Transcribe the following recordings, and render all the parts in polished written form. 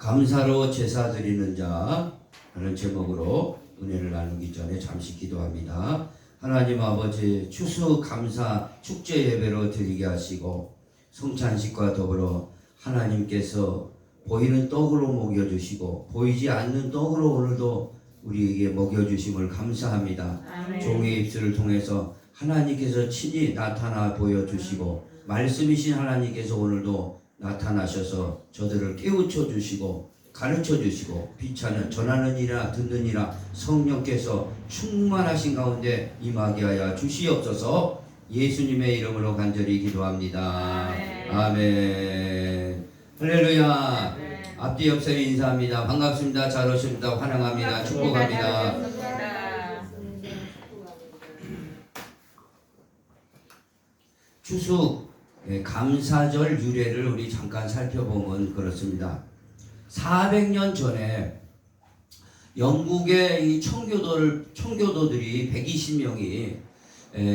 감사로 제사 드리는 자 라는 제목으로 은혜를 나누기 전에 잠시 기도합니다. 하나님 아버지, 추수 감사 축제 예배로 드리게 하시고 성찬식과 더불어 하나님께서 보이는 떡으로 먹여주시고 보이지 않는 떡으로 오늘도 우리에게 먹여주심을 감사합니다. 아멘. 종의 입술을 통해서 하나님께서 친히 나타나 보여주시고 말씀이신 하나님께서 오늘도 나타나셔서 저들을 깨우쳐 주시고 가르쳐 주시고 비차는 전하는 이나 듣는 이나 성령께서 충만하신 가운데 임하게 하여 주시옵소서. 예수님의 이름으로 간절히 기도합니다. 아멘. 아멘. 할렐루야. 아멘. 앞뒤 옆세 인사합니다. 반갑습니다. 잘 오십니다. 환영합니다. 축복합니다. 추수 감사절 유래를 우리 잠깐 살펴보면 그렇습니다. 400년 전에 영국의 이 청교도들이 120명이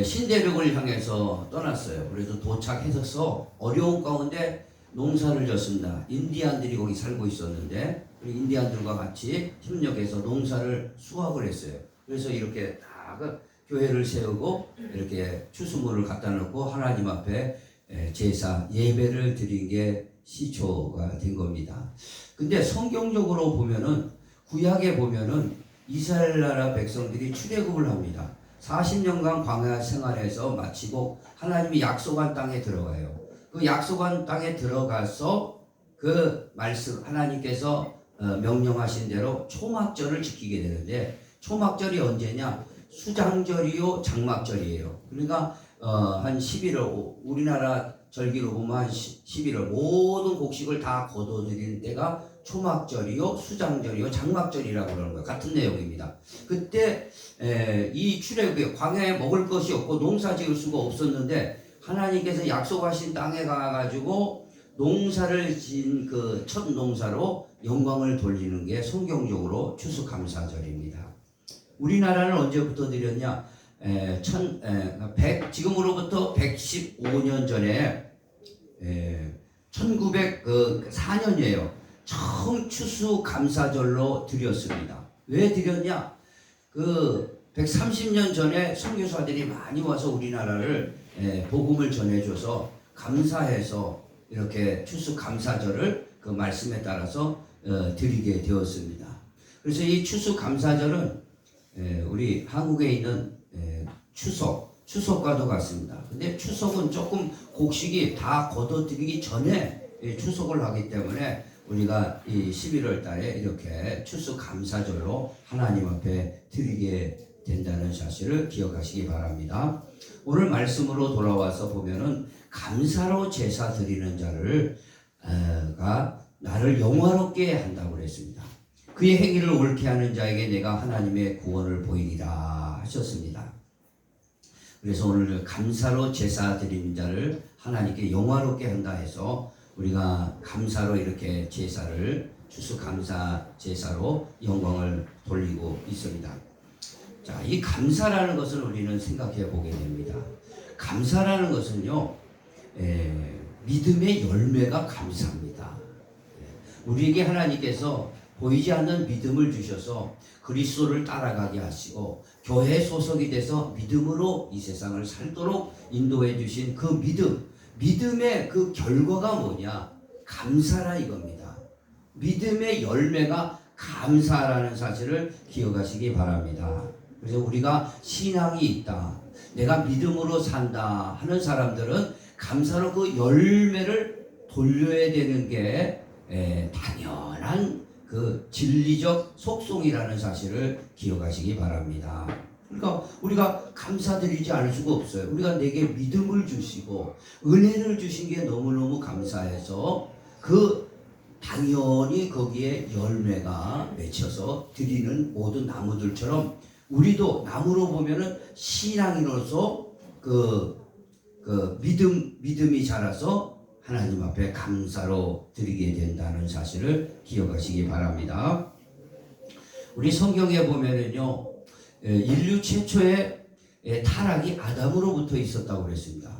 신대륙을 향해서 떠났어요. 그래서 도착해서 어려운 가운데 농사를 졌습니다. 인디안들이 거기 살고 있었는데 인디안들과 같이 협력해서 농사를 수확을 했어요. 그래서 이렇게 다 교회를 세우고 이렇게 추수물을 갖다 놓고 하나님 앞에 제사 예배를 드린 게 시초가 된 겁니다. 근데 성경적으로 보면은 구약에 보면은 이스라엘 나라 백성들이 출애굽을 합니다. 40년간 광야 생활에서 마치고 하나님이 약속한 땅에 들어가요. 그 약속한 땅에 들어가서 그 말씀 하나님께서 명령하신 대로 초막절을 지키게 되는데 초막절이 언제냐? 수장절이요 장막절이에요. 그러니까 한 11월 우리나라 절기로 보면 한 11월 모든 곡식을 다 거둬들이는 때가 초막절이요 수장절이요 장막절이라고 그러는 거예요. 같은 내용입니다. 그때 이 출애굽에 광야에 먹을 것이 없고 농사 지을 수가 없었는데 하나님께서 약속하신 땅에 가가지고 농사를 지은 그 첫 농사로 영광을 돌리는 게 성경적으로 추수감사절입니다. 우리나라는 언제부터 드렸냐? 지금으로부터 115년 전에 1904년이에요. 처음 추수감사절로 드렸습니다. 왜 드렸냐? 그 130년 전에 선교사들이 많이 와서 우리나라를 복음을 전해줘서 감사해서 이렇게 추수감사절을 그 말씀에 따라서 드리게 되었습니다. 그래서 이 추수감사절은 우리 한국에 있는 추석과도 같습니다. 근데 추석은 조금 곡식이 다 거둬들이기 전에 추석을 하기 때문에 우리가 이 11월 달에 이렇게 추수감사절로 하나님 앞에 드리게 된다는 사실을 기억하시기 바랍니다. 오늘 말씀으로 돌아와서 보면은 감사로 제사 드리는 자를 가 나를 영화롭게 한다고 그랬습니다. 그의 행위를 옳게 하는 자에게 내가 하나님의 구원을 보이리라 하셨습니다. 그래서 오늘 감사로 제사 드리는 자를 하나님께 영화롭게 한다 해서 우리가 감사로 이렇게 제사를 추수감사 제사로 영광을 돌리고 있습니다. 자, 이 감사라는 것을 우리는 생각해 보게 됩니다. 감사라는 것은요, 믿음의 열매가 감사합니다. 우리에게 하나님께서 보이지 않는 믿음을 주셔서 그리스도를 따라가게 하시고 교회 소속이 돼서 믿음으로 이 세상을 살도록 인도해 주신 그 믿음의 그 결과가 뭐냐? 감사라 이겁니다. 믿음의 열매가 감사라는 사실을 기억하시기 바랍니다. 그래서 우리가 신앙이 있다, 내가 믿음으로 산다 하는 사람들은 감사로 그 열매를 돌려야 되는 게 당연한 그 진리적 속성이라는 사실을 기억하시기 바랍니다. 그러니까 우리가 감사드리지 않을 수가 없어요. 우리가 내게 믿음을 주시고 은혜를 주신 게 너무너무 감사해서 그 당연히 거기에 열매가 맺혀서 드리는 모든 나무들처럼 우리도 나무로 보면은 신앙인으로서 그 믿음이 자라서 하나님 앞에 감사로 드리게 된다는 사실을 기억하시기 바랍니다. 우리 성경에 보면은요, 인류 최초의 타락이 아담으로부터 있었다고 그랬습니다.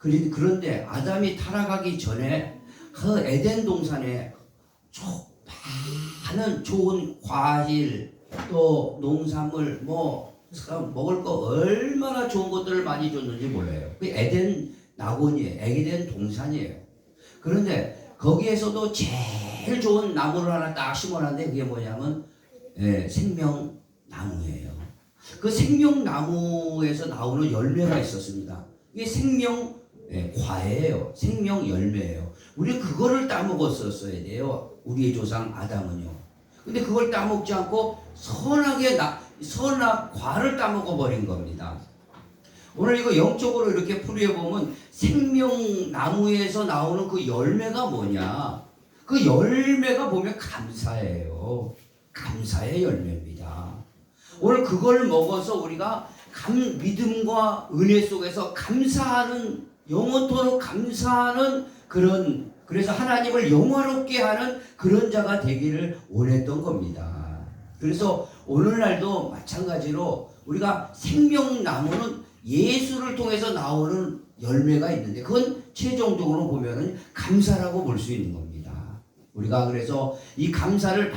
그런데 아담이 타락하기 전에 그 에덴 동산에 많은 좋은 과일 또 농산물 먹을 거 얼마나 좋은 것들을 많이 줬는지 몰라요. 그 에덴 낙원이에요. 에덴 동산이에요. 그런데 거기에서도 제일 좋은 나무를 하나 딱 심어놨는데 그게 뭐냐면 생명나무예요. 그 생명나무에서 나오는 열매가 있었습니다. 이게 생명 과예요. 생명 열매예요. 우리 그거를 따먹었었어야 돼요. 우리의 조상 아담은요. 근데 그걸 따먹지 않고 선악 과를 따먹어 버린 겁니다. 오늘 이거 영적으로 이렇게 풀이해보면 생명나무에서 나오는 그 열매가 뭐냐? 그 열매가 보면 감사예요. 감사의 열매입니다. 오늘 그걸 먹어서 우리가 믿음과 은혜 속에서 감사하는, 영원토록 감사하는 그래서 하나님을 영화롭게 하는 그런 자가 되기를 원했던 겁니다. 그래서 오늘날도 마찬가지로 우리가 생명나무는 예수를 통해서 나오는 열매가 있는데 그건 최종적으로 보면은 감사라고 볼 수 있는 겁니다. 우리가 그래서 이 감사를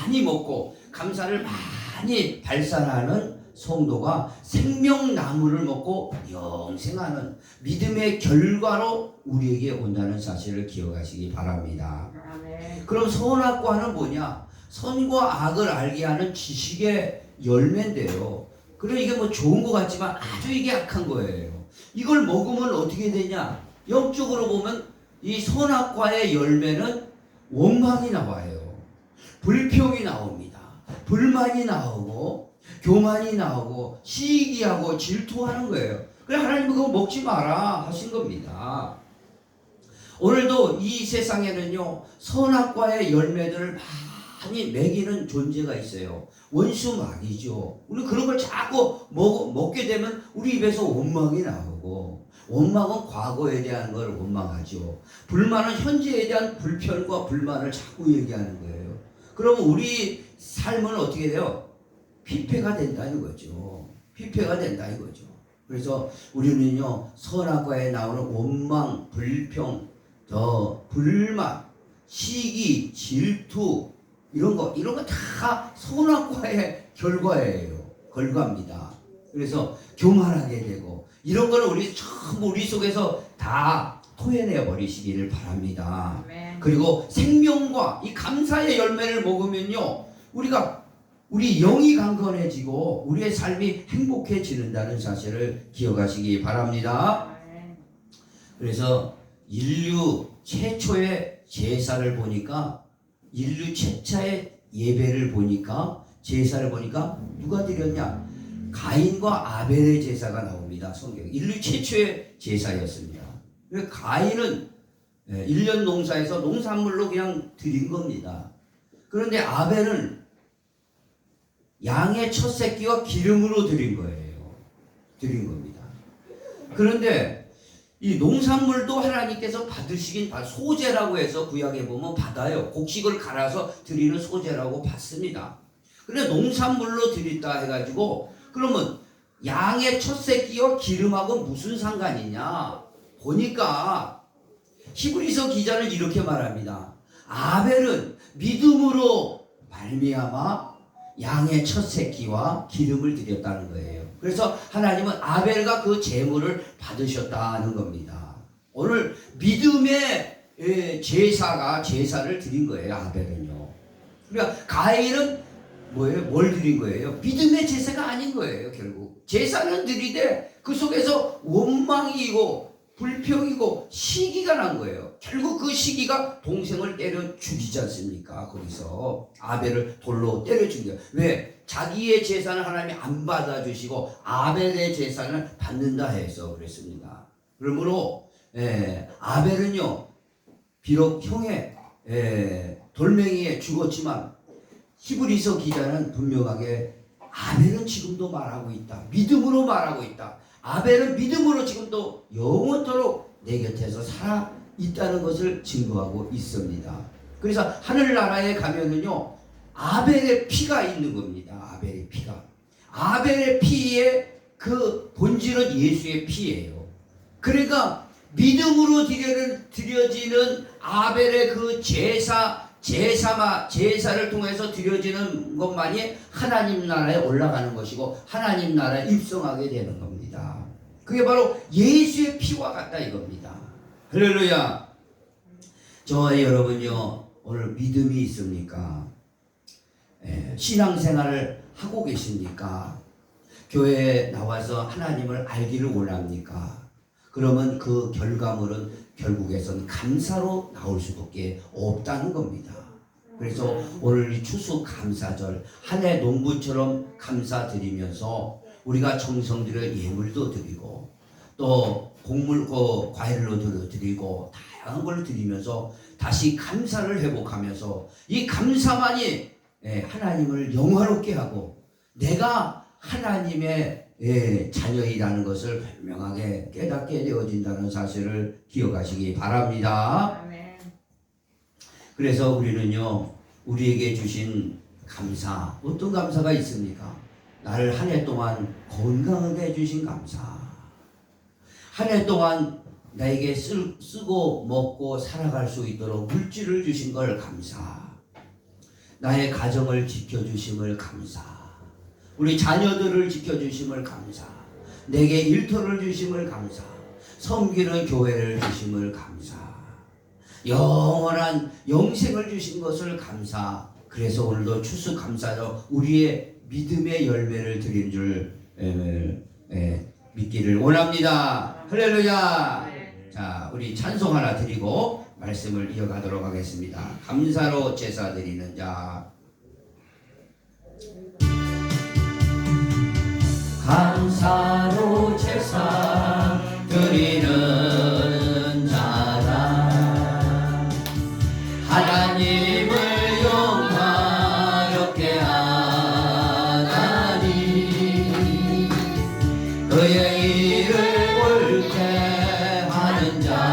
많이 먹고 감사를 많이 발산하는 성도가 생명나무를 먹고 영생하는 믿음의 결과로 우리에게 온다는 사실을 기억하시기 바랍니다. 아멘. 그럼 선악과는 뭐냐? 선과 악을 알게 하는 지식의 열매인데요. 그래 이게 뭐 좋은 것 같지만 아주 이게 악한 거예요. 이걸 먹으면 어떻게 되냐? 영적으로 보면 이 선악과의 열매는 원망이 나와요. 불평이 나옵니다. 불만이 나오고 교만이 나오고 시기하고 질투하는 거예요. 그래 하나님은 그거 먹지 마라 하신 겁니다. 오늘도 이 세상에는요 선악과의 열매들을 많이 먹이는 존재가 있어요. 원수 마귀죠. 우리 그런 걸 자꾸 먹게 되면 우리 입에서 원망이 나오고, 원망은 과거에 대한 걸 원망하죠. 불만은 현재에 대한 불편과 불만을 자꾸 얘기하는 거예요. 그러면 우리 삶은 어떻게 돼요? 피폐가 된다는 거죠. 피폐가 된다 이거죠. 그래서 우리는요 선악과에 나오는 원망, 불평, 불만, 시기, 질투 이런 거 다 선악과의 결과입니다. 그래서 교만하게 되고 이런 거는 우리 전부 우리 속에서 다 토해내 버리시기를 바랍니다. 아멘. 그리고 생명과 이 감사의 열매를 먹으면요 우리 영이 강건해지고 우리의 삶이 행복해지는다는 사실을 기억하시기 바랍니다. 그래서 인류 최초의 제사를 보니까 인류 최초의 예배를 보니까 제사를 보니까 누가 드렸냐? 가인과 아벨의 제사가 나옵니다. 성경에. 인류 최초의 제사였습니다. 가인은 1년 농사에서 농산물로 그냥 드린 겁니다. 그런데 아벨은 양의 첫 새끼와 기름으로 드린 거예요. 드린 겁니다. 그런데 이 농산물도 하나님께서 받으시긴 소제라고 해서 구약에 보면 받아요. 곡식을 갈아서 드리는 소제라고 받습니다. 그런데 농산물로 드린다 해가지고 그러면 양의 첫 새끼와 기름하고 무슨 상관이냐? 보니까 히브리서 기자는 이렇게 말합니다. 아벨은 믿음으로 말미암아 양의 첫 새끼와 기름을 드렸다는 거예요. 그래서 하나님은 아벨과 그 제물을 받으셨다는 겁니다. 오늘 믿음의 제사를 드린 거예요. 아벨은요. 그러니까 가인은 뭐예요? 뭘 드린 거예요? 믿음의 제사가 아닌 거예요. 결국 제사는 드리되 그 속에서 원망이고 불평이고 시기가 난 거예요. 결국 그 시기가 동생을 때려 죽이지 않습니까? 거기서 아벨을 돌로 때려 죽인 거예요. 왜? 자기의 제사는 하나님이 안 받아주시고 아벨의 제사는 받는다 해서 그랬습니다. 그러므로 아벨은요 비록 형의 돌멩이에 죽었지만 히브리서 기자는 분명하게 아벨은 지금도 말하고 있다. 믿음으로 말하고 있다. 아벨은 믿음으로 지금도 영원토록 내 곁에서 살아 있다는 것을 증거하고 있습니다. 그래서 하늘나라에 가면은요 아벨의 피가 있는 겁니다. 아벨의 피가. 아벨의 피의 그 본질은 예수의 피예요. 그러니까 믿음으로 드려지는 아벨의 그 제사 제사를 통해서 드려지는 것만이 하나님 나라에 올라가는 것이고 하나님 나라에 입성하게 되는 겁니다. 그게 바로 예수의 피와 같다 이겁니다. 할렐루야. 저와 여러분요, 오늘 믿음이 있습니까? 신앙생활을 하고 계십니까? 교회에 나와서 하나님을 알기를 원합니까? 그러면 그 결과물은 결국에선 감사로 나올 수밖에 없다는 겁니다. 그래서 오늘 이 추수 감사절, 한 해 농부처럼 감사드리면서 우리가 정성 들여 예물도 드리고 또 곡물 과일로 드리고 다양한 걸 드리면서 다시 감사를 회복하면서 이 감사만이 하나님을 영화롭게 하고 내가 하나님의 자녀이라는 것을 분명하게 깨닫게 되어진다는 사실을 기억하시기 바랍니다. 그래서 우리는요, 우리에게 주신 감사, 어떤 감사가 있습니까? 나를 한 해 동안 건강하게 해주신 감사, 한 해 동안 나에게 쓰고 먹고 살아갈 수 있도록 물질을 주신 걸 감사, 나의 가정을 지켜주심을 감사, 우리 자녀들을 지켜주심을 감사, 내게 일터를 주심을 감사, 섬기는 교회를 주심을 감사, 영원한 영생을 주신 것을 감사. 그래서 오늘도 추수감사로 우리의 믿음의 열매를 드린 줄 믿기를 원합니다. 할렐루야. 자, 우리 찬송 하나 드리고 말씀을 이어가도록 하겠습니다. 감사로 제사 드리는 자. 감사로 제사 드리는 자라 하나님을 영화롭게 하나니 그의 일을 옳게 하는 자에게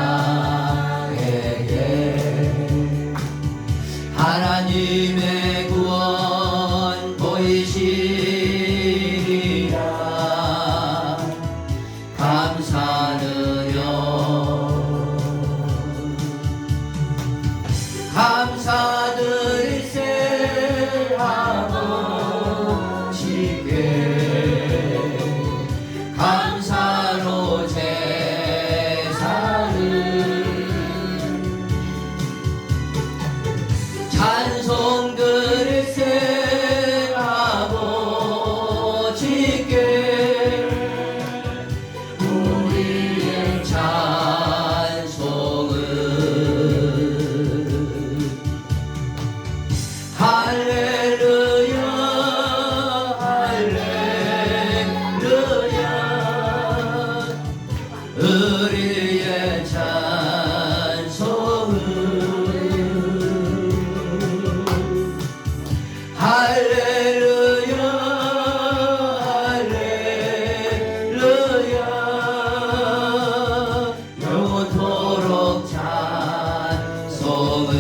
하나님의 구원 보이시리라. 감사드려 감사드리세 아버지께 감사로 제사를 찬송 드리세 아버지께 우리의 찬송을 할렐루야 할렐루야 우리의 찬송을 할렐루야 할렐루야 영원토록 찬송을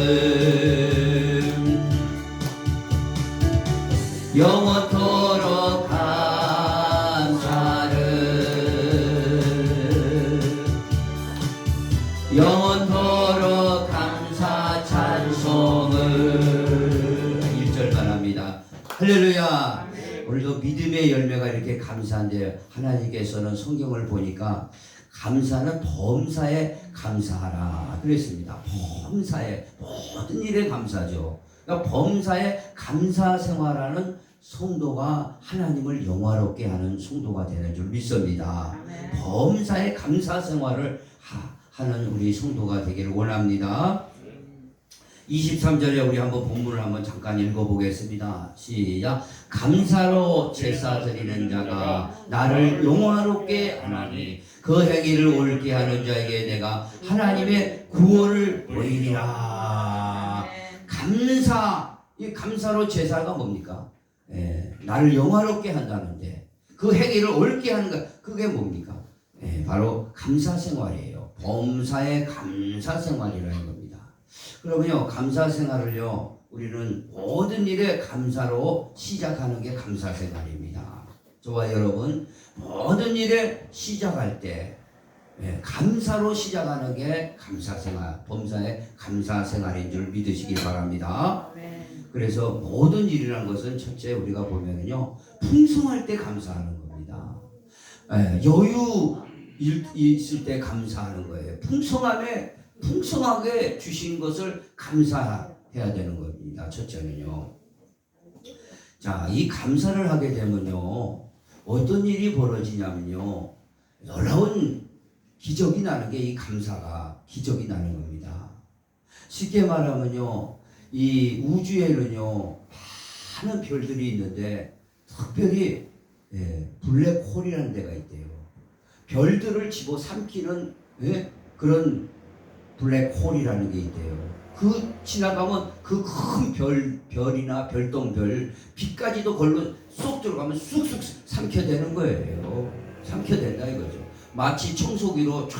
영원토록 감사를 영원토록 감사 찬송을 1절만 합니다. 할렐루야. 오늘도 믿음의 열매가 이렇게 감사한데 하나님께서는 성경을 보니까 감사는 범사에 감사하라 그랬습니다. 범사에 모든 일에 감사죠. 그러니까 범사에 감사 생활하는 성도가 하나님을 영화롭게 하는 성도가 되는 줄 믿습니다. 범사에 감사 생활을 하는 우리 성도가 되기를 원합니다. 23절에 우리 한번 본문을 한번 잠깐 읽어보겠습니다. 시작. 감사로 제사 드리는 자가 나를 영화롭게 하나니 그 행위를 옳게 하는 자에게 내가 하나님의 구원을 보이리라. 감사, 이 감사로 제사가 뭡니까? 나를 영화롭게 한다는데 그 행위를 옳게 하는 것, 그게 뭡니까? 바로 감사 생활이에요. 범사의 감사 생활이라는 겁니다. 그러면요, 감사 생활을요, 우리는 모든 일에 감사로 시작하는 게 감사 생활입니다. 저와 여러분, 모든 일에 시작할 때 감사로 시작하는 게 감사생활, 범사의 감사생활인 줄 믿으시길 바랍니다. 그래서 모든 일이라는 것은 첫째 우리가 보면은요, 풍성할 때 감사하는 겁니다. 여유 있을 때 감사하는 거예요. 풍성하게 주신 것을 감사해야 되는 겁니다. 첫째는요. 자, 이 감사를 하게 되면요, 어떤 일이 벌어지냐면요, 놀라운 기적이 나는 게 이 감사가 기적이 나는 겁니다. 쉽게 말하면요, 이 우주에는요 많은 별들이 있는데 특별히 블랙홀이라는 데가 있대요. 별들을 집어삼키는 그런 블랙홀이라는 게 있대요. 그 지나가면 그 큰 별이나 별똥별 빛까지도 걸로 쏙 들어가면 쑥쑥 삼켜대는 거예요. 삼켜댄다 이거죠. 마치 청소기로 쫙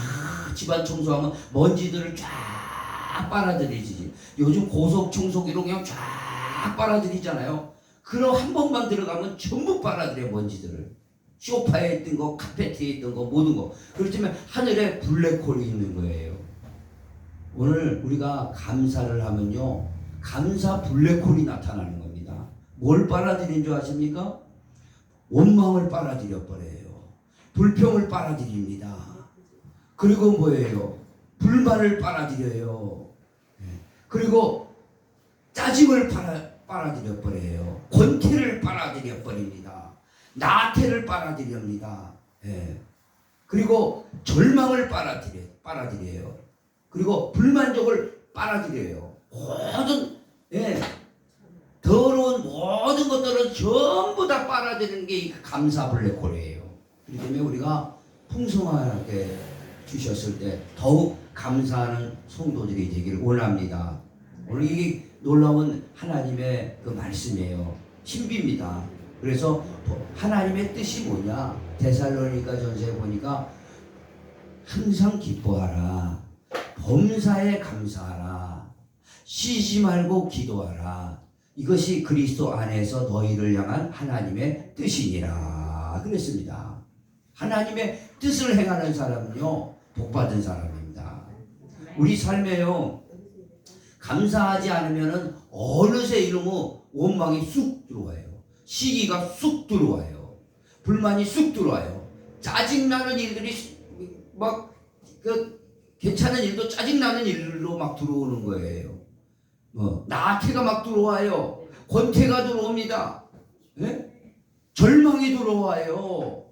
집안 청소하면 먼지들을 쫙 빨아들이지. 요즘 고속 청소기로 그냥 쫙 빨아들이잖아요. 그럼 한 번만 들어가면 전부 빨아들여 먼지들을. 소파에 있던 거, 카페트에 있던 거, 모든 거. 그렇지만 하늘에 블랙홀이 있는 거예요. 오늘 우리가 감사를 하면요, 감사 블랙홀이 나타나는 겁니다. 뭘 빨아들인 줄 아십니까? 원망을 빨아들여 버려요. 불평을 빨아들입니다. 그리고 뭐예요? 불만을 빨아들여요. 그리고 짜증을 빨아들여 버려요. 권태를 빨아들여 버립니다. 나태를 빨아들입니다. 그리고 절망을 빨아들여요. 그리고 불만족을 빨아들여요. 모든 더러운 모든 것들은 전부 다 빨아들이는 게 이 감사 블랙홀이에요. 그렇기 때문에 우리가 풍성하게 주셨을 때 더욱 감사하는 성도들이 되기를 원합니다. 오늘 이 놀라운 하나님의 그 말씀이에요. 신비입니다. 그래서 하나님의 뜻이 뭐냐? 데살로니가 전서에 보니까 항상 기뻐하라, 범사에 감사하라, 쉬지 말고 기도하라. 이것이 그리스도 안에서 너희를 향한 하나님의 뜻이니라 그랬습니다. 하나님의 뜻을 행하는 사람은요, 복받은 사람입니다. 우리 삶에요, 감사하지 않으면은 어느새 이러면 원망이 쑥 들어와요. 시기가 쑥 들어와요. 불만이 쑥 들어와요. 짜증나는 일들이 막 괜찮은 일도 짜증나는 일로 막 들어오는 거예요. 나태가 막 들어와요. 권태가 들어옵니다. 절망이 들어와요.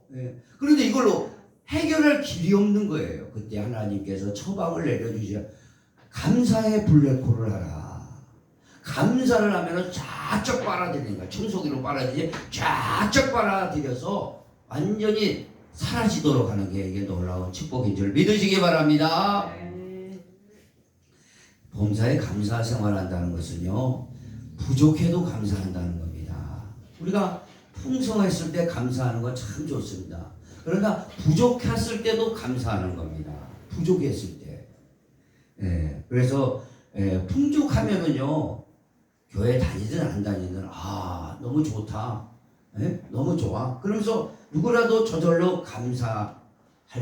그런데 이걸로 해결할 길이 없는 거예요. 그때 하나님께서 처방을 내려주시라. 감사의 블랙홀을 하라. 감사를 하면 쫙쫙 빨아들이는 거야. 청소기로 빨아들이지 쫙쫙 빨아들여서 완전히 사라지도록 하는 게 이게 놀라운 축복인 줄 믿으시기 바랍니다. 범사에 감사 생활한다는 것은요, 부족해도 감사한다는 겁니다. 우리가 풍성했을 때 감사하는 건 참 좋습니다. 그러나 부족했을 때도 감사하는 겁니다. 부족했을 때. 그래서 풍족하면은요, 교회 다니든 안 다니든 너무 좋다. 너무 좋아. 그러면서 누구라도 저절로 감사할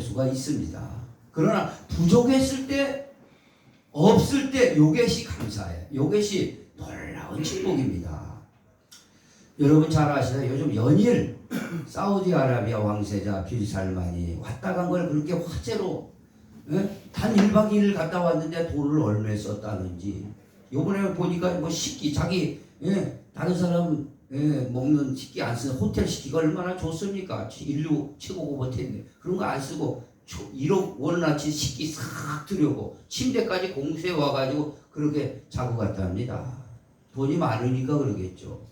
수가 있습니다. 그러나 부족했을 때, 없을 때 요것이 감사해요. 요것이 놀라운 축복입니다. 여러분 잘 아시나요? 요즘 연일 사우디아라비아 왕세자 빌 살만이 왔다 간 걸 그렇게 화제로 단 1박 2일 갔다 왔는데 돈을 얼마에 썼다는지. 요번에 보니까 뭐 식기 자기 다른 사람 먹는 식기 안 쓰는 호텔 식기가 얼마나 좋습니까? 인류 최고급 호텔인데 그런 거 안 쓰고 1억 원어치 식기 싹 들여고 침대까지 공수해 와가지고 그렇게 자고 갔답니다. 돈이 많으니까 그러겠죠.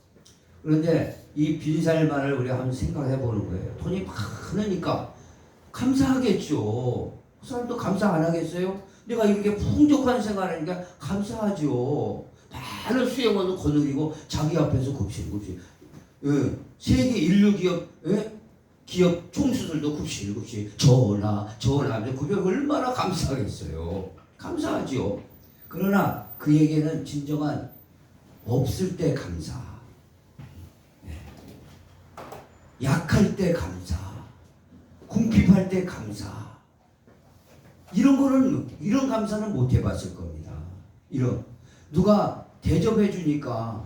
그런데 이 빈살만을 우리가 한번 생각해 보는 거예요. 돈이 많으니까 감사하겠죠. 그 사람도 감사 안 하겠어요? 내가 이렇게 풍족한 생활하니까 감사하죠. 많은 수행원도 거느리고 자기 앞에서 굽실굽실. 세계 인류 기업 총수들도 굽실굽실 전하 하면 그게 얼마나 감사하겠어요. 감사하죠. 그러나 그에게는 진정한 없을 때 감사, 약할 때 감사, 궁핍할 때 감사, 이런 감사는 못 해봤을 겁니다. 누가 대접해 주니까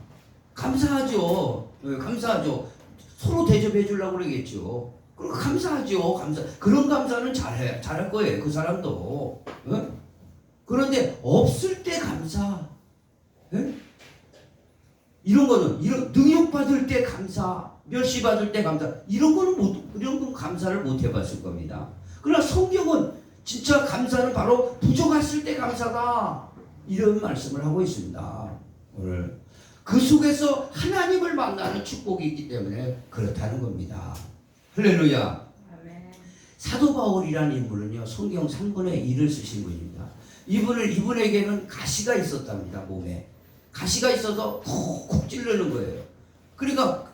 감사하죠. 감사하죠. 서로 대접해 주려고 그러겠죠. 그리고 감사하죠. 그런 감사는 잘할 거예요. 그 사람도. 그런데 없을 때 감사. 이런 거는 능욕 받을 때 감사, 멸시 받을 때 감사. 이런 건 감사를 못 해봤을 겁니다. 그러나 성경은 진짜 감사는 바로 부족했을 때 감사다. 이런 말씀을 하고 있습니다. 오늘 그 속에서 하나님을 만나는 축복이 있기 때문에 그렇다는 겁니다. 할렐루야. 사도 바울이라는 인물은요, 성경 3분의 1을 쓰신 분입니다. 이분에게는 가시가 있었답니다. 몸에 가시가 있어서 콕콕 찌르는 거예요. 그러니까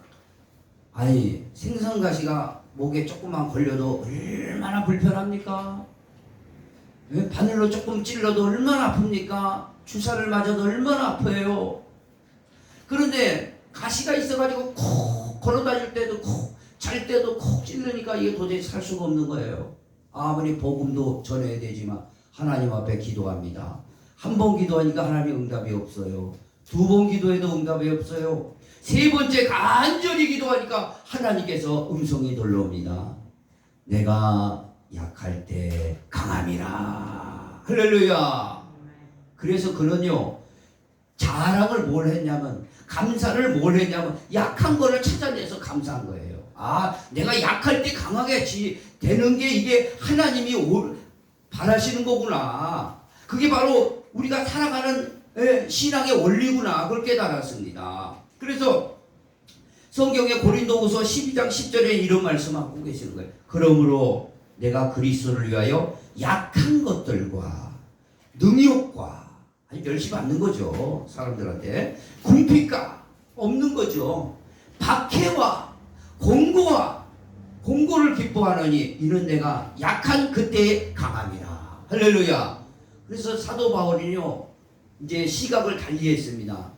생선 가시가 목에 조금만 걸려도 얼마나 불편합니까? 바늘로 조금 찔러도 얼마나 아픕니까? 주사를 맞아도 얼마나 아파요. 그런데 가시가 있어가지고 콕 걸어다닐 때도 콕, 잘 때도 콕 찔르니까 이게 도저히 살 수가 없는 거예요. 아무리 복음도 전해야 되지만 하나님 앞에 기도합니다. 한 번 기도하니까 하나님 응답이 없어요. 두 번 기도해도 응답이 없어요. 세 번째 간절히 기도하니까 하나님께서 음성이 들려옵니다. 내가 약할 때 강함이라. 할렐루야. 그래서 그는요, 자랑을 뭘 했냐면, 감사를 뭘 했냐면 약한 거를 찾아내서 감사한 거예요. 내가 약할 때 강하게 되는 게 이게 하나님이 바라시는 거구나. 그게 바로 우리가 살아가는 신앙의 원리구나. 그걸 깨달았습니다. 그래서 성경의 고린도후서 12장 10절에 이런 말씀하고 계시는 거예요. 그러므로 내가 그리스도를 위하여 약한 것들과 능욕과 멸시 받는 거죠. 사람들한테 궁핍과 없는 거죠. 박해와 공고를 기뻐하느니 이는 내가 약한 그때의 강함이라. 할렐루야. 그래서 사도 바울이요, 이제 시각을 달리했습니다.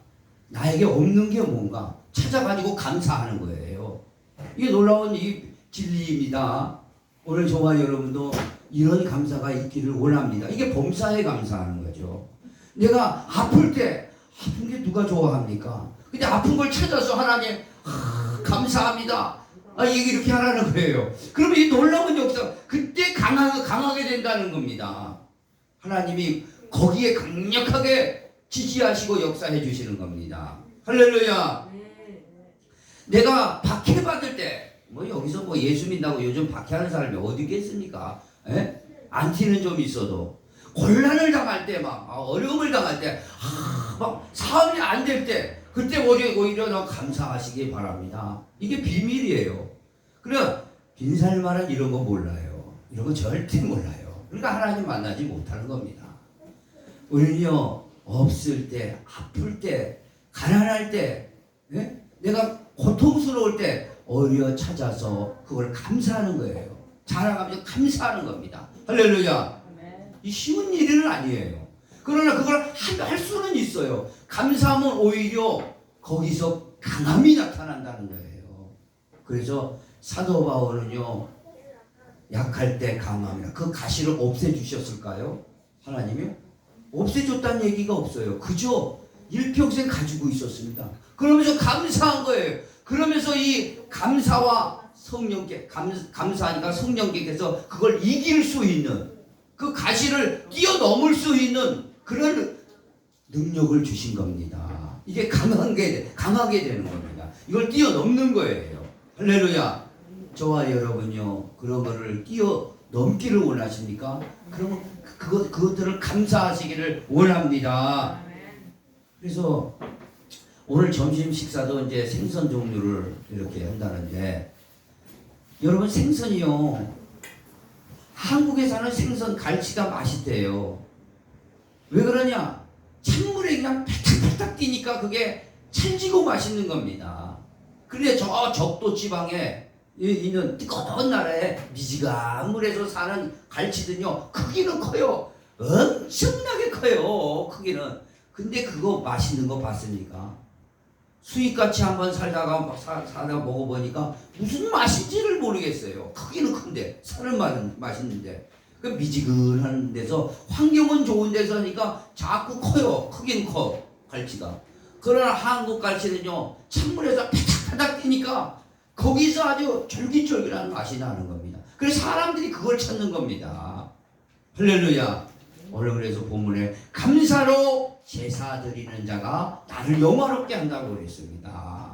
나에게 없는 게 뭔가 찾아가지고 감사하는 거예요. 이게 놀라운 이 진리입니다. 오늘 저와 여러분도 이런 감사가 있기를 원합니다. 이게 범사에 감사하는 거죠. 내가 아픈 게 누가 좋아합니까? 근데 아픈 걸 찾아서 하나님 감사합니다. 이렇게 하라는 거예요. 그러면 이 놀라운 역사, 그때 강하게 된다는 겁니다. 하나님이 거기에 강력하게 지지하시고 역사해 주시는 겁니다. 할렐루야. 내가 박해받을 때, 여기서 예수 믿는다고 요즘 박해하는 사람이 어디 있겠습니까? 안 티는 좀 있어도. 곤란을 당할 때, 어려움을 당할 때, 사업이 안 될 때, 그때 오히려 더 감사하시기 바랍니다. 이게 비밀이에요. 그래, 빈살만은 이런 거 몰라요. 이런 거 절대 몰라요. 그러니까 하나님 만나지 못하는 겁니다. 우리는요, 없을 때, 아플 때, 가난할 때, 내가 고통스러울 때 오히려 찾아서 그걸 감사하는 거예요. 자랑하면서 감사하는 겁니다. 할렐루야. 이 쉬운 일은 아니에요. 그러나 그걸 할 수는 있어요. 감사하면 오히려 거기서 강함이 나타난다는 거예요. 그래서 사도 바울은요, 약할 때 강함이라. 그 가시를 없애주셨을까요? 하나님이? 없애줬다는 얘기가 없어요. 그저 일평생 가지고 있었습니다. 그러면서 감사한 거예요. 그러면서 이 감사와 성령께, 감사하니까 성령께서 그걸 이길 수 있는, 그 가시를 뛰어넘을 수 있는 그런 능력을 주신 겁니다. 이게 강하게 되는 겁니다. 이걸 뛰어넘는 거예요. 할렐루야. 저와 여러분요, 그런 거를 뛰어넘기를 원하십니까? 그러면 그것들을 감사하시기를 원합니다. 그래서 오늘 점심 식사도 이제 생선 종류를 이렇게 한다는데, 여러분 생선이요, 한국에 사는 생선 갈치가 맛있대요. 왜 그러냐? 찬물에 그냥 팔딱팔딱 뛰니까 그게 찰지고 맛있는 겁니다. 그런데 저 적도 지방에 있는 뜨거운 나라에 미지근한 물에서 사는 갈치들은요, 크기는 커요. 엄청나게 커요. 크기는. 근데 그거 맛있는 거 봤습니까? 수익같이 한번 살다가 먹어보니까 무슨 맛인지를 모르겠어요. 크기는 큰데, 살은 맛있는데. 그 미지근한 데서 환경은 좋은 데서 하니까 자꾸 커요. 크긴 커 갈치가. 그러나 한국 갈치는요 찬물에서 파닥파닥 뛰니까 거기서 아주 쫄깃쫄깃한 맛이 나는 겁니다. 그래서 사람들이 그걸 찾는 겁니다. 할렐루야. 오늘 그래서 본문에 감사로 제사 드리는 자가 나를 영화롭게 한다고 그랬습니다.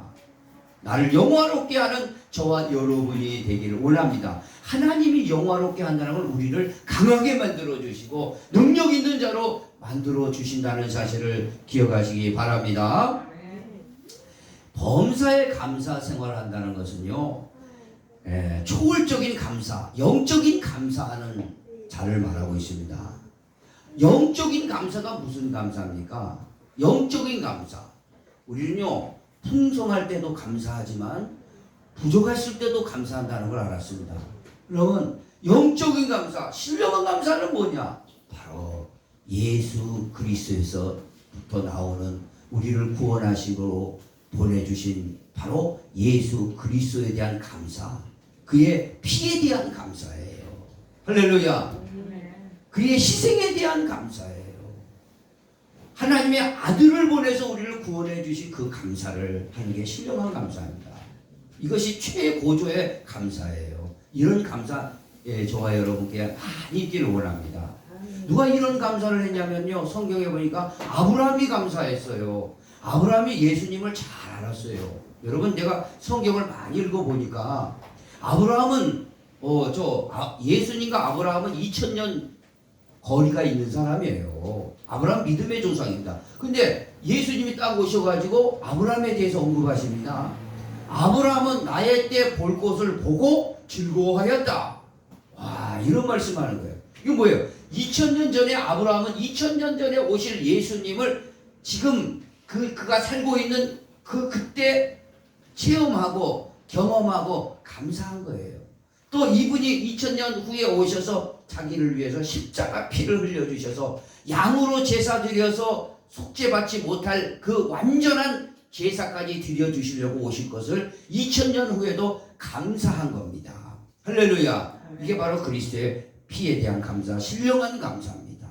나를 영화롭게 하는 저와 여러분이 되기를 원합니다. 하나님이 영화롭게 한다는 걸 우리를 강하게 만들어 주시고 능력 있는 자로 만들어 주신다는 사실을 기억하시기 바랍니다. 범사에 감사 생활한다는 것은요 초월적인 감사, 영적인 감사하는 자를 말하고 있습니다. 영적인 감사가 무슨 감사입니까? 영적인 감사. 우리는요 풍성할 때도 감사하지만 부족했을 때도 감사한다는 걸 알았습니다. 그러면 영적인 감사, 신령한 감사는 뭐냐? 바로 예수 그리스도에서부터 나오는 우리를 구원하시고 보내주신 바로 예수 그리스도에 대한 감사, 그의 피에 대한 감사예요. 할렐루야. 그의 희생에 대한 감사예요. 하나님의 아들을 보내서 우리를 구원해 주신 그 감사를 하는 게 신령한 감사입니다. 이것이 최고조의 감사예요. 이런 감사 저와 여러분께 많이 있기를 원합니다. 누가 이런 감사를 했냐면요 성경에 보니까 아브라함이 감사했어요. 아브라함이 예수님을 잘 알았어요. 여러분 내가 성경을 많이 읽어보니까 아브라함은 예수님과 아브라함은 2000년 거리가 있는 사람이에요. 아브라함 믿음의 조상입니다. 근데 예수님이 딱 오셔가지고 아브라함에 대해서 언급하십니다. 아브라함은 나의 때 볼 것을 보고 즐거워하였다. 와, 이런 말씀하는 거예요. 이거 뭐예요? 2000년 전에 아브라함은 2000년 전에 오실 예수님을 지금 그가 살고 있는 그때 체험하고 경험하고 감사한 거예요. 또 이분이 2000년 후에 오셔서 자기를 위해서 십자가 피를 흘려주셔서 양으로 제사 드려서 속죄받지 못할 그 완전한 제사까지 드려주시려고 오실 것을 2000년 후에도 감사한 겁니다. 할렐루야. 이게 바로 그리스도의 피에 대한 감사, 신령한 감사입니다.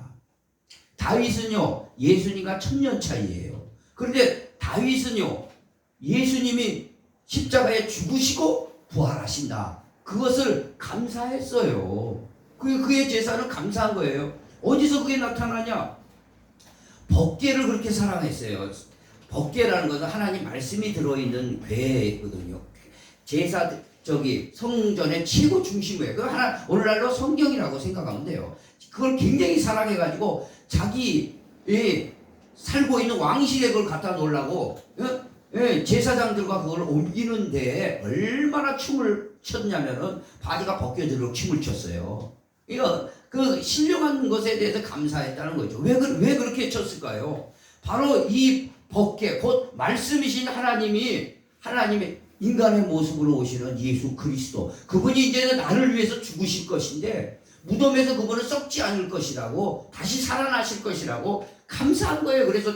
다윗은요 예수님과 1000년 차이예요. 그런데 다윗은요 예수님이 십자가에 죽으시고 부활하신다, 그것을 감사했어요. 그의 제사는 감사한 거예요. 어디서 그게 나타나냐? 법궤를 그렇게 사랑했어요. 법궤라는 것은 하나님 말씀이 들어있는 궤거든요. 제사 성전의 최고 중심이에요. 그 하나 오늘날로 성경이라고 생각하면 돼요. 그걸 굉장히 사랑해가지고 자기 살고 있는 왕실에 그걸 갖다 놓으려고 제사장들과 그걸 옮기는데 얼마나 춤을 췄냐면은 바지가 벗겨지도록 춤을 췄어요. 이거 그 신령한 것에 대해서 감사했다는 거죠. 왜 그렇게 췄을까요? 바로 이 법궤, 곧 말씀이신 하나님의 인간의 모습으로 오시는 예수 그리스도, 그분이 이제는 나를 위해서 죽으실 것인데 무덤에서 그분은 썩지 않을 것이라고, 다시 살아나실 것이라고 감사한 거예요. 그래서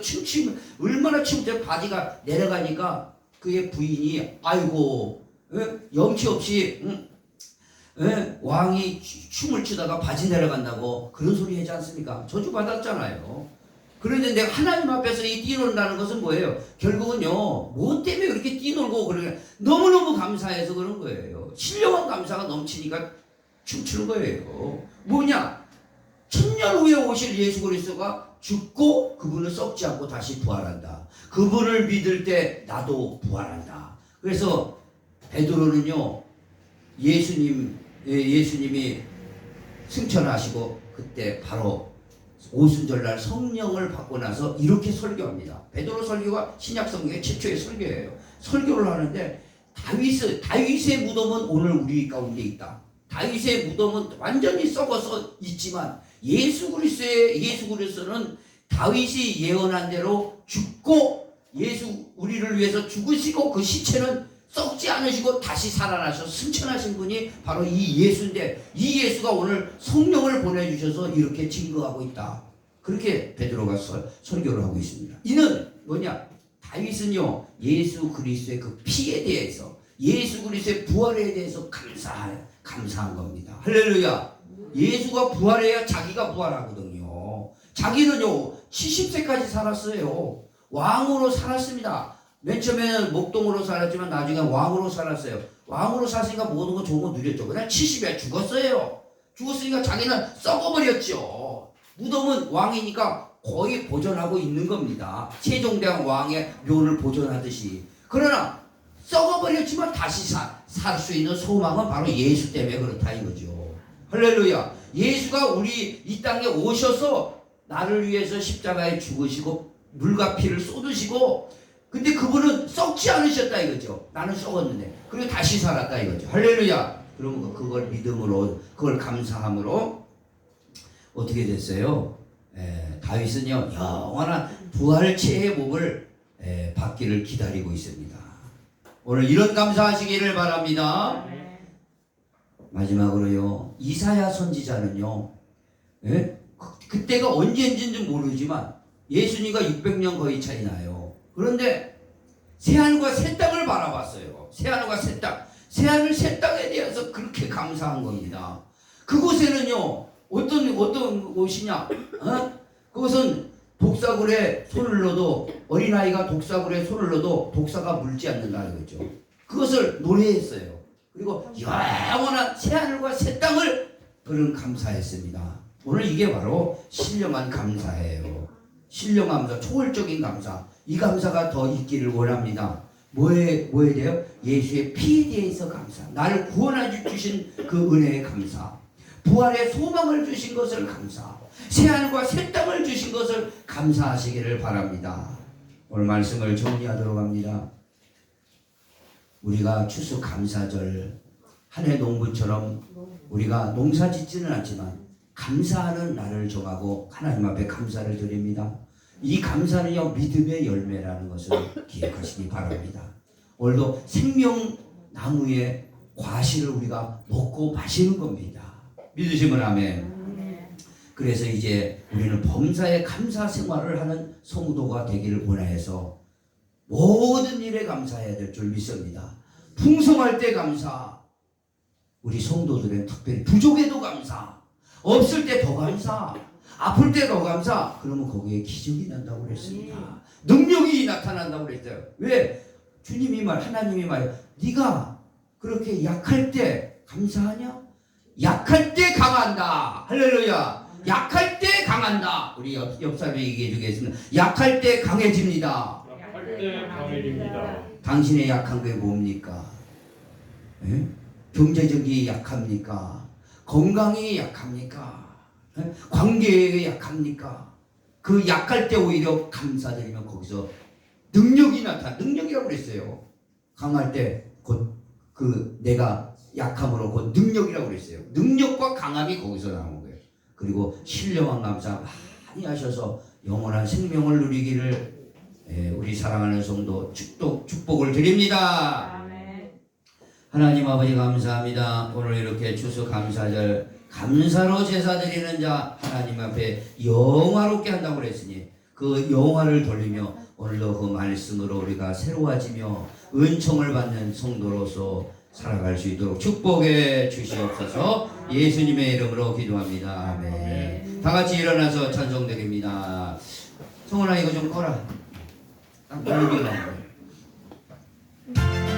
얼마나 춤때 바지가 내려가니까 그의 부인이 아이고 염치 없이 왕이 춤을 추다가 바지 내려간다고 그런 소리 하지 않습니까? 저주받았잖아요. 그런데 내가 하나님 앞에서 이 뛰놀다는 것은 뭐예요? 결국은요 뭐 때문에 그렇게 뛰놀고 그러냐, 너무너무 감사해서 그런 거예요. 신령한 감사가 넘치니까 춤추는 거예요. 뭐냐? 1000년 후에 오실 예수 그리스도가 죽고 그분은 썩지 않고 다시 부활한다. 그분을 믿을 때 나도 부활한다. 그래서 베드로는요 예수님이 승천하시고 그때 바로 오순절날 성령을 받고 나서 이렇게 설교합니다. 베드로 설교가 신약 성경의 최초의 설교예요. 설교를 하는데 다윗의 무덤은 오늘 우리 가운데 있다. 다윗의 무덤은 완전히 썩어서 있지만 예수 그리스도는 다윗이 예언한 대로 죽고 우리를 위해서 죽으시고 그 시체는 썩지 않으시고 다시 살아나셔 승천하신 분이 바로 이 예수인데, 이 예수가 오늘 성령을 보내주셔서 이렇게 증거하고 있다. 그렇게 베드로가 설교를 하고 있습니다. 이는 뭐냐? 다윗은요 예수 그리스도의 그 피에 대해서, 예수 그리스도의 부활에 대해서 감사한 겁니다. 할렐루야. 예수가 부활해야 자기가 부활하거든요. 자기는요 70세까지 살았어요. 왕으로 살았습니다. 맨 처음에는 목동으로 살았지만 나중에 왕으로 살았어요. 왕으로 살았으니까 모든 거 좋은 거 누렸죠. 그냥 70에 죽었어요. 죽었으니까 자기는 썩어버렸죠. 무덤은 왕이니까 거의 보존하고 있는 겁니다. 세종대왕 왕의 묘를 보존하듯이. 그러나 썩어버렸지만 다시 살 수 있는 소망은 바로 예수 때문에 그렇다 이거죠. 할렐루야. 예수가 우리 이 땅에 오셔서 나를 위해서 십자가에 죽으시고 물과 피를 쏟으시고, 근데 그분은 썩지 않으셨다 이거죠. 나는 썩었는데 그리고 다시 살았다 이거죠. 할렐루야. 그러면 그걸 믿음으로, 그걸 감사함으로 어떻게 됐어요? 다윗은요 영원한 부활체의 복을 받기를 기다리고 있습니다. 오늘 이런 감사하시기를 바랍니다. 마지막으로요, 이사야 선지자는요, 그때가 언제인지는 모르지만 예수님과 600년 거의 차이 나요. 그런데 새하늘과 새 땅을 바라봤어요. 새하늘과 새 땅, 새하늘 새 땅에 대해서 그렇게 감사한 겁니다. 그곳에는요 어떤 곳이냐? 그것은 독사굴에 손을 넣어도, 어린아이가 독사굴에 손을 넣어도 독사가 물지 않는다 이거죠. 그것을 노래했어요. 그리고 영원한 새하늘과 새 땅을 그런 감사했습니다. 오늘 이게 바로 신령한 감사예요. 신령한 감사, 초월적인 감사. 이 감사가 더 있기를 원합니다. 뭐에 대해요? 예수의 피에 대해서 감사. 나를 구원해 주신 그 은혜에 감사. 부활의 소망을 주신 것을 감사. 새하늘과 새 땅을 주신 것을 감사하시기를 바랍니다. 오늘 말씀을 정리하도록 합니다. 우리가 추수 감사절, 한 해 농부처럼 우리가 농사 짓지는 않지만 감사하는 날을 정하고 하나님 앞에 감사를 드립니다. 이 감사는요 믿음의 열매라는 것을 기억하시기 바랍니다. 오늘도 생명나무의 과실을 우리가 먹고 마시는 겁니다. 믿으시면 아멘. 그래서 이제 우리는 범사에 감사 생활을 하는 성도가 되기를 원해서 모든 일에 감사해야 될 줄 믿습니다. 풍성할 때 감사, 우리 성도들은 특별히 부족해도 감사, 없을 때 더 감사, 아플 때 더 감사. 그러면 거기에 기적이 난다고 그랬습니다. 능력이 나타난다고 그랬어요. 왜? 주님이 하나님이 네가 그렇게 약할 때 감사하냐? 약할 때 강한다. 할렐루야. 약할 때 강한다. 우리 옆 사람에게 얘기해 주겠습니다. 약할 때 강해집니다. 약할 때 강해집니다. 당신의 약한 게 뭡니까? 경제적이 약합니까? 건강이 약합니까? 관계에 약합니까? 그 약할 때 오히려 감사드리면 거기서 능력이 능력이라고 그랬어요. 강할 때 곧 그 내가 약함으로 곧 능력이라고 그랬어요. 능력과 강함이 거기서 나온 거예요. 그리고 신령한 감사 많이 하셔서 영원한 생명을 누리기를 우리 사랑하는 성도 축복을 드립니다. 하나님 아버지 감사합니다. 오늘 이렇게 추수 감사절 감사로 제사 드리는 자 하나님 앞에 영화롭게 한다고 그랬으니 그 영화를 돌리며 오늘도 그 말씀으로 우리가 새로워지며 은총을 받는 성도로서 살아갈 수 있도록 축복해 주시옵소서. 예수님의 이름으로 기도합니다. 아멘. 다 같이 일어나서 찬송 드립니다. 성훈아 이거 좀 꺼라. 딱 멀리가